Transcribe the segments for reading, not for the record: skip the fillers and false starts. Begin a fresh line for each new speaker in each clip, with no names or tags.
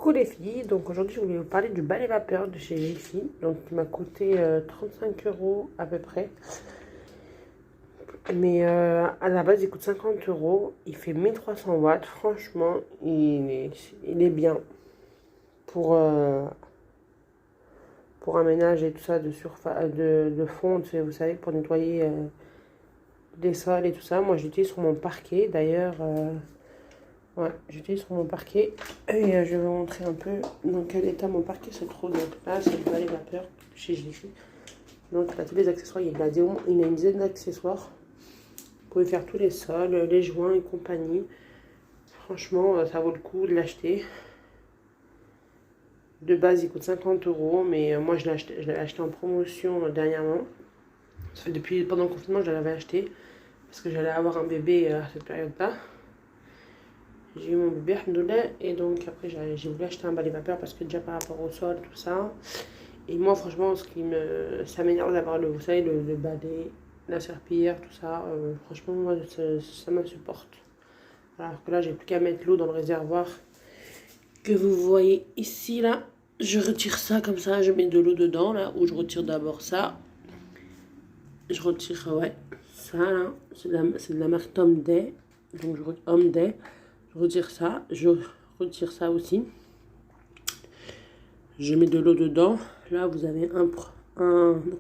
Coucou les filles, donc aujourd'hui je voulais vous parler du balai vapeur de chez Jiffy, donc qui m'a coûté 35 € à peu près, mais à la base il coûte 50 €, il fait 1300 watts, franchement il est bien pour un ménage et tout ça de surface, de fond, vous savez, pour nettoyer des sols et tout ça. Moi j'utilise sur mon parquet d'ailleurs. Ouais, j'utilise sur mon parquet et je vais vous montrer un peu dans quel état mon parquet se trouve. Donc là, c'est le balai vapeur chez Jiffy. Donc il a tous les accessoires, il a une dizaine d'accessoires. Vous pouvez faire tous les sols, les joints et compagnie. Franchement, ça vaut le coup de l'acheter. De base, il coûte 50 €, mais moi je l'ai acheté en promotion dernièrement. Ça fait depuis pendant le confinement, je l'avais acheté parce que j'allais avoir un bébé à cette période-là. J'ai eu mon bébé, alhamdoulilah, et donc après j'ai voulu acheter un balai vapeur parce que déjà par rapport au sol, tout ça. Et moi franchement, ça m'énerve d'avoir vous savez, le balai, la serpillière, tout ça. Franchement, moi ça m'insupporte. Alors que là, j'ai plus qu'à mettre l'eau dans le réservoir que vous voyez ici, là. Je retire ça comme ça, je mets de l'eau dedans, là, où je retire d'abord ça. Je retire, ouais, ça, là, c'est de la marque Tom Day. Donc Home Day. Je retire ça aussi. Je mets de l'eau dedans. Là, vous avez un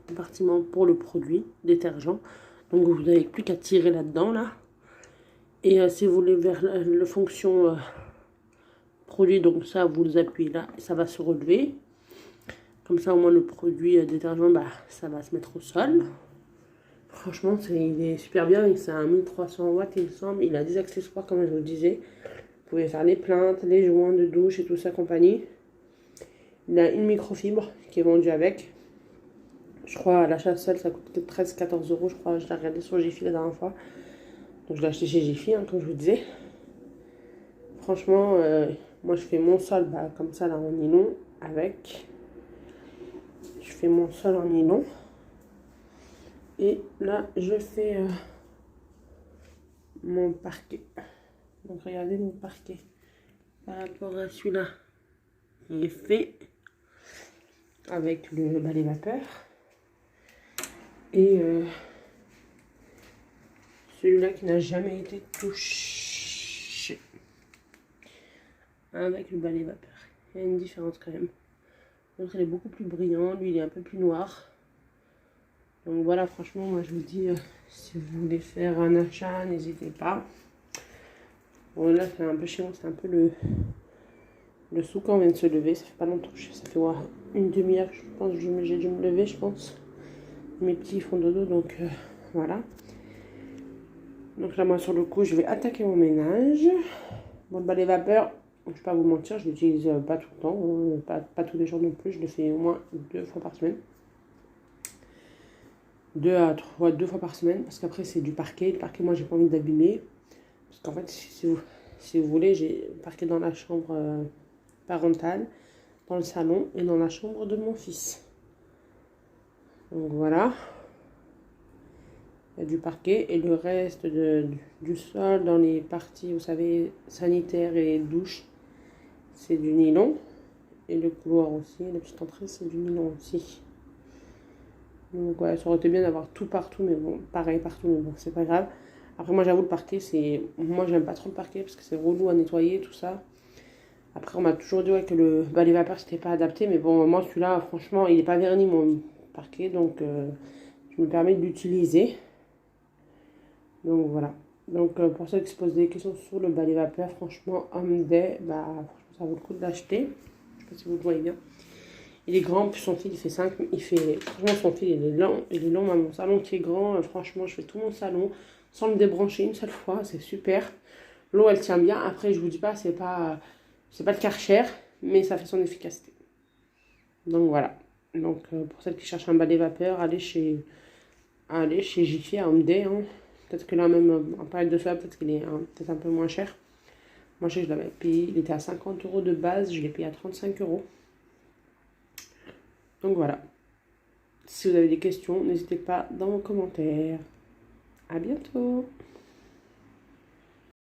compartiment pour le produit détergent. Donc, vous n'avez plus qu'à tirer là-dedans, là. Et si vous voulez vers la fonction produit, donc ça, vous les appuyez là, ça va se relever. Comme ça, au moins, le produit détergent, bah, ça va se mettre au sol. Franchement, il est super bien. C'est un 1300 watts, il me semble. Il a des accessoires, comme je vous le disais. Vous pouvez faire les plaintes, les joints de douche et tout ça compagnie. Il a une microfibre qui est vendue avec. Je crois à l'achat seul, ça coûte peut-être 13-14 €, je crois. Je l'ai regardé sur Jiffy la dernière fois. Donc je l'ai acheté chez Jiffy, hein, comme je vous disais. Franchement, moi je fais mon sol comme ça là en nylon avec. Je fais mon sol en nylon. Et là, je fais mon parquet. Donc regardez mon parquet. Par rapport à celui-là, il est fait avec le balai vapeur. Et celui-là qui n'a jamais été touché avec le balai vapeur. Il y a une différence quand même. L'autre il est beaucoup plus brillant, lui il est un peu plus noir. Donc voilà, franchement, moi je vous dis, si vous voulez faire un achat, n'hésitez pas. Bon là c'est un peu chiant, c'est un peu le souk vient de se lever, ça fait pas longtemps, ça fait une demi-heure je pense, j'ai dû me lever je pense. Mes petits font dodo, donc voilà. Donc là moi sur le coup je vais attaquer mon ménage. Bon, le balai vapeur, je ne vais pas vous mentir, je l'utilise pas tout le temps, pas tous les jours non plus, je le fais au moins 2 fois par semaine. 2 fois par semaine, parce qu'après c'est du parquet. Le parquet, moi j'ai pas envie d'abîmer. Parce qu'en fait, si vous voulez, j'ai parquet dans la chambre parentale, dans le salon et dans la chambre de mon fils. Donc voilà. Il y a du parquet et le reste du sol dans les parties, vous savez, sanitaires et douche, c'est du nylon. Et le couloir aussi, la petite entrée, c'est du nylon aussi. Donc ouais, ça aurait été bien d'avoir tout partout, mais bon, pareil partout, mais bon, c'est pas grave. Après, moi, j'avoue, le parquet, moi, j'aime pas trop le parquet parce que c'est relou à nettoyer, tout ça. Après, on m'a toujours dit que le balai vapeur, c'était pas adapté, mais bon, moi, celui-là, franchement, il est pas verni, mon parquet, donc je me permets de l'utiliser. Donc voilà. Donc pour ceux qui se posent des questions sur le balai vapeur, franchement, Home Day, franchement, ça vaut le coup de l'acheter. Je sais pas si vous le voyez bien. Il est grand, puis son fil, il fait 5. Franchement, son fil, il est long, mon salon qui est grand. Franchement, je fais tout mon salon sans me débrancher une seule fois. C'est super. L'eau, elle tient bien. Après, je vous dis pas, c'est pas le Karcher, mais ça fait son efficacité. Donc voilà. Donc pour celles qui cherchent un balai vapeur, allez chez Jiffy à Home Day. Hein. Peut-être que là, même en période de solde, peut-être qu'il est peut-être un peu moins cher. Moi, je l'avais payé, il était à 50 € de base, je l'ai payé à 35 €. Donc voilà. Si vous avez des questions, n'hésitez pas dans vos commentaires. À bientôt!